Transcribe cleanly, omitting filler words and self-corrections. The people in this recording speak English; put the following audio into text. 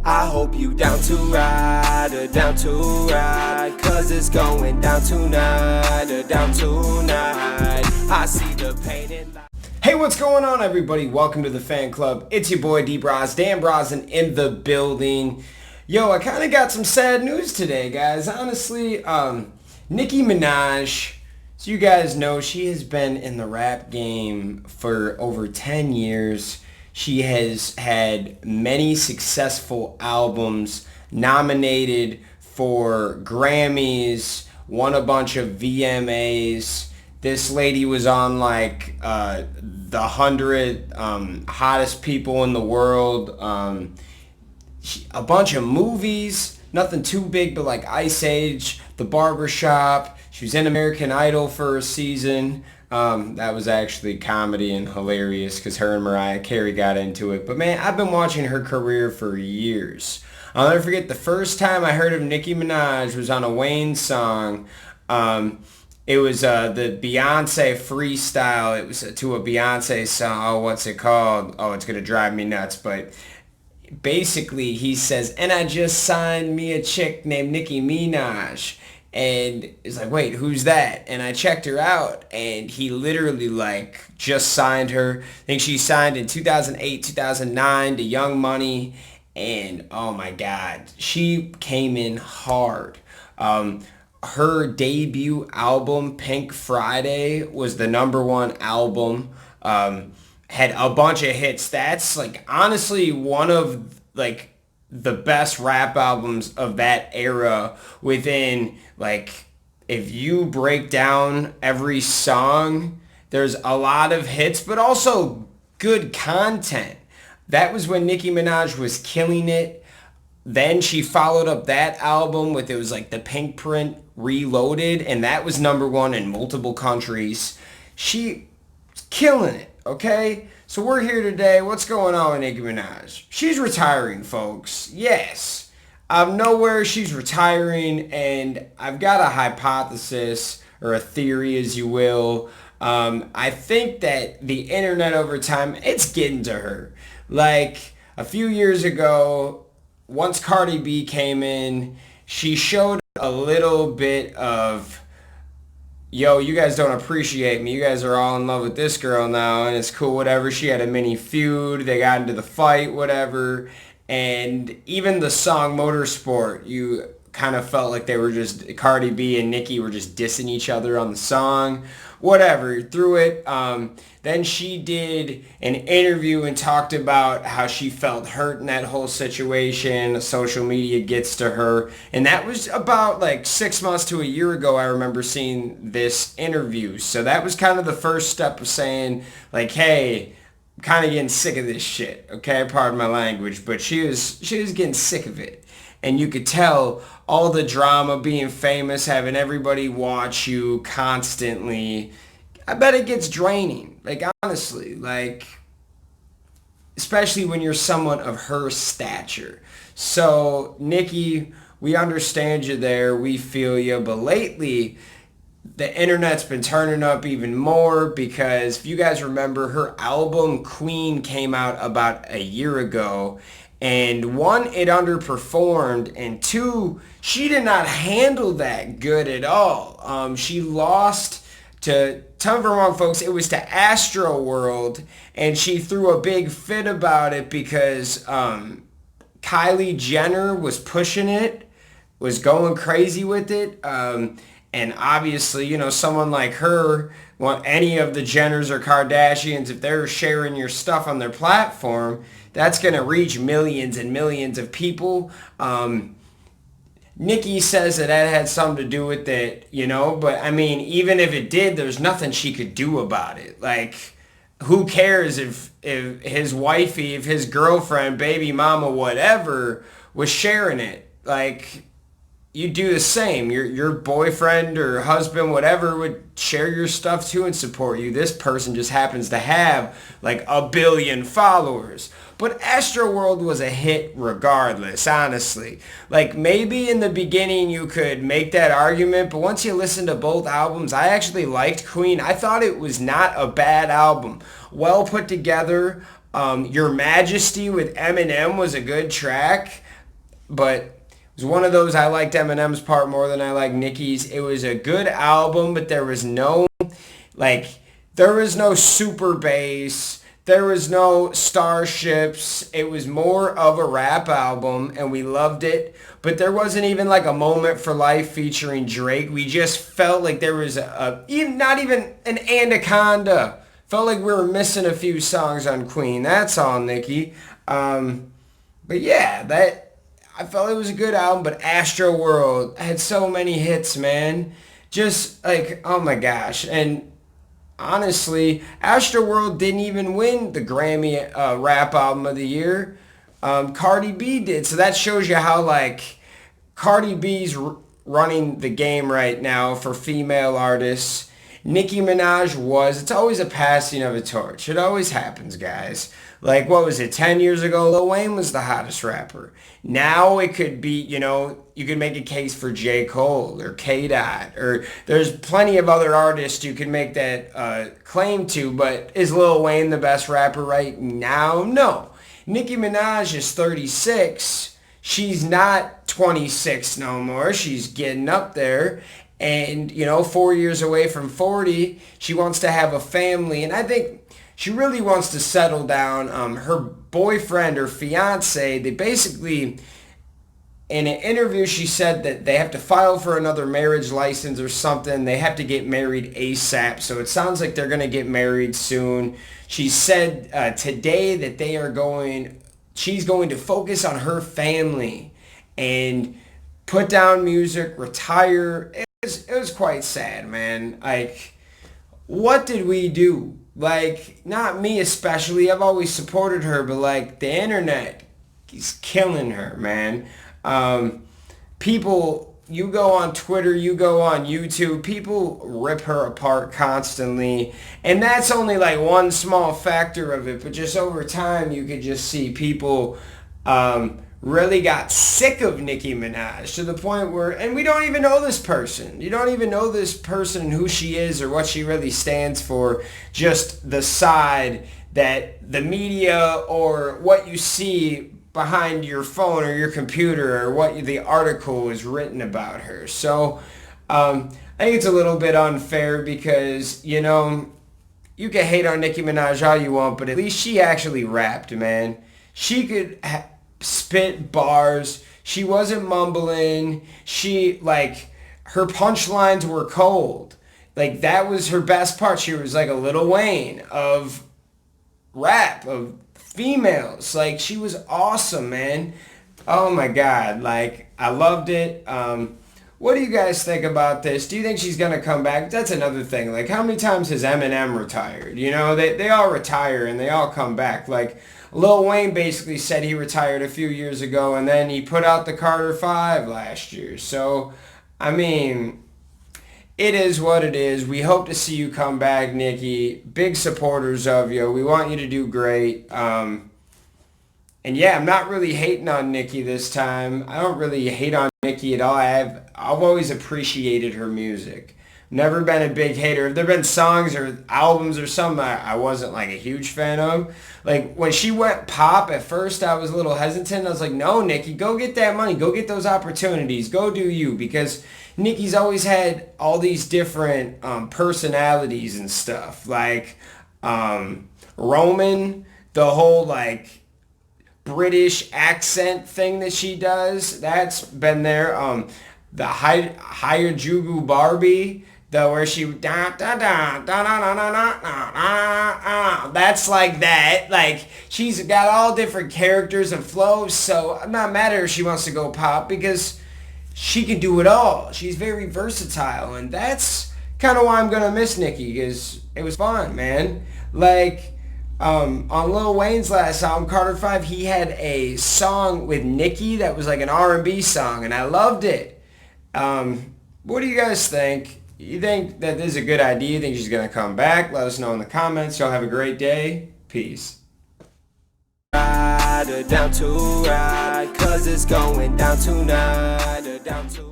I hope you down to ride or down to ride, cause it's going down tonight or down tonight. I see the pain in life. Hey, what's going on, everybody? Welcome to the fan club. It's your boy D Bros, Dan Brosnan in the building. Yo, I kind of got some sad news today, guys. Honestly, Nicki Minaj, so you guys know, she has been in the rap game for over 10 years. She has had many successful albums, nominated for Grammys, won a bunch of VMAs. This lady was on like the 100 hottest people in the world. A bunch of movies, nothing too big, but like Ice Age, The Barbershop. She was in American Idol for a season. That was actually comedy and hilarious because her and Mariah Carey got into it. But man, I've been watching her career for years. I'll never forget the first time I heard of Nicki Minaj was on a Wayne song. It was the Beyonce freestyle. It was to a Beyonce song. Oh, what's it called? Oh, it's going to drive me nuts. But basically he says, and I just signed me a chick named Nicki Minaj. And it's like, wait, who's that? And I checked her out, and he literally like just signed her. I think she signed in 2008, 2009 to Young Money. And oh my God, she came in hard. Her debut album, Pink Friday, was the #1 album. Had a bunch of hits. That's like honestly one of like the best rap albums of that era. Within like, if you break down every song, there's a lot of hits, but also good content. That was when Nicki Minaj was killing it. Then she followed up that album with, it was like the Pink Print Reloaded, and that was #1 in multiple countries. She was killing it, okay? So we're here today. What's going on with Nicki Minaj? She's retiring, folks. Yes. Out of nowhere, she's retiring, and I've got a hypothesis, or a theory, as you will. I think that the internet over time, it's getting to her. Like, a few years ago, once Cardi B came in, she showed a little bit of, yo, you guys don't appreciate me. You guys are all in love with this girl now, and it's cool, whatever. She had a mini feud. They got into the fight, whatever. And even the song Motorsport, you kind of felt like they were just, Cardi B and Nicki were just dissing each other on the song. Whatever, through it. Then she did an interview and talked about how she felt hurt in that whole situation. Social media gets to her. And that was about like 6 months to a year ago, I remember seeing this interview. So that was kind of the first step of saying like, hey, I'm kind of getting sick of this shit. Okay, pardon my language. But she was getting sick of it. And you could tell all the drama, being famous, having everybody watch you constantly. I bet it gets draining. Like, honestly, like, especially when you're someone of her stature. So, Nicki, we understand you there. We feel you. But lately, the internet's been turning up even more because if you guys remember, her album Queen came out about a year ago. And one, it underperformed, and two, she did not handle that good at all. She lost to, tell me if I'm wrong, folks, it was to Astroworld, and she threw a big fit about it because Kylie Jenner was pushing it, was going crazy with it. And obviously, you know, someone like her, well, any of the Jenners or Kardashians, if they're sharing your stuff on their platform, that's going to reach millions and millions of people. Nicki says that had something to do with it, you know, but I mean, even if it did, there's nothing she could do about it. Like, who cares if his wifey, if his girlfriend, baby mama, whatever, was sharing it? Like, you do the same. Your boyfriend or husband, whatever, would share your stuff too and support you. This person just happens to have like 1 billion followers. But Astroworld was a hit regardless, honestly. Like, maybe in the beginning you could make that argument, but once you listen to both albums, I actually liked Queen. I thought it was not a bad album. Well put together. Your Majesty with Eminem was a good track, but it was one of those, I liked Eminem's part more than I liked Nicki's. It was a good album, but there was no super bass. There was no starships. It was more of a rap album, and we loved it. But there wasn't even like a Moment for Life featuring Drake. We just felt like there was not even an Anaconda. Felt like we were missing a few songs on Queen. That's all, Nicki. But yeah, I felt it was a good album. But Astro World had so many hits, man. Just like, oh my gosh. And honestly, Astroworld didn't even win the Grammy Rap Album of the Year. Cardi B did. So that shows you how, like, Cardi B's running the game right now for female artists. Nicki Minaj was. It's always a passing of a torch. It always happens, guys. Like, what was it, 10 years ago? Lil Wayne was the hottest rapper. Now it could be, you could make a case for J. Cole or K-Dot, or there's plenty of other artists you can make that claim to, but is Lil Wayne the best rapper right now? No. Nicki Minaj is 36. She's not 26 no more. She's getting up there. And, 4 years away from 40, she wants to have a family. And I think she really wants to settle down. Her boyfriend or fiance, they basically, in an interview, she said that they have to file for another marriage license or something. They have to get married ASAP. So it sounds like they're going to get married soon. She said today that she's going to focus on her family and put down music, retire. It was quite sad, man. Like, what did we do? Like, not me especially. I've always supported her, but like the internet is killing her, man. People, you go on Twitter, you go on YouTube, people rip her apart constantly. And that's only like one small factor of it, but just over time you could just see people really got sick of Nicki Minaj to the point where, and we don't even know this person. You don't even know this person, who she is or what she really stands for. Just the side that the media or what you see behind your phone or your computer or what the article is written about her. So I think it's a little bit unfair because, you can hate on Nicki Minaj all you want, but at least she actually rapped, man. She could spit bars. She wasn't mumbling. Her punchlines were cold. Like, that was her best part. She was like a Lil Wayne of rap, of females. Like, she was awesome, man. Oh my God. Like, I loved it. What do you guys think about this? Do you think she's gonna come back? That's another thing. Like, how many times has Eminem retired? They all retire and they all come back. Like, Lil Wayne basically said he retired a few years ago, and then he put out the Carter 5 last year. So, I mean, it is what it is. We hope to see you come back, Nicki. Big supporters of you. We want you to do great. And yeah, I'm not really hating on Nicki this time. I don't really hate on Nicki at all. I've always appreciated her music. Never been a big hater. If there have been songs or albums or something I wasn't like a huge fan of. Like, when she went pop, at first I was a little hesitant. I was like, no, Nicki, go get that money. Go get those opportunities. Go do you. Because Nicki's always had all these different personalities and stuff. Like, Roman, the whole, like, British accent thing that she does, that's been there. The Harajuku Barbie, where she that's like that. Like, she's got all different characters and flows, so I'm not mad at her if she wants to go pop because she can do it all. She's very versatile, and that's kind of why I'm gonna miss Nicki, because it was fun, man. Like, on Lil Wayne's last album, Carter 5, he had a song with Nicki that was like an R&B song, and I loved it. What do you guys think? You think that this is a good idea? You think she's going to come back? Let us know in the comments. Y'all have a great day. Peace. Down to ride, 'cause it's going down tonight. Down to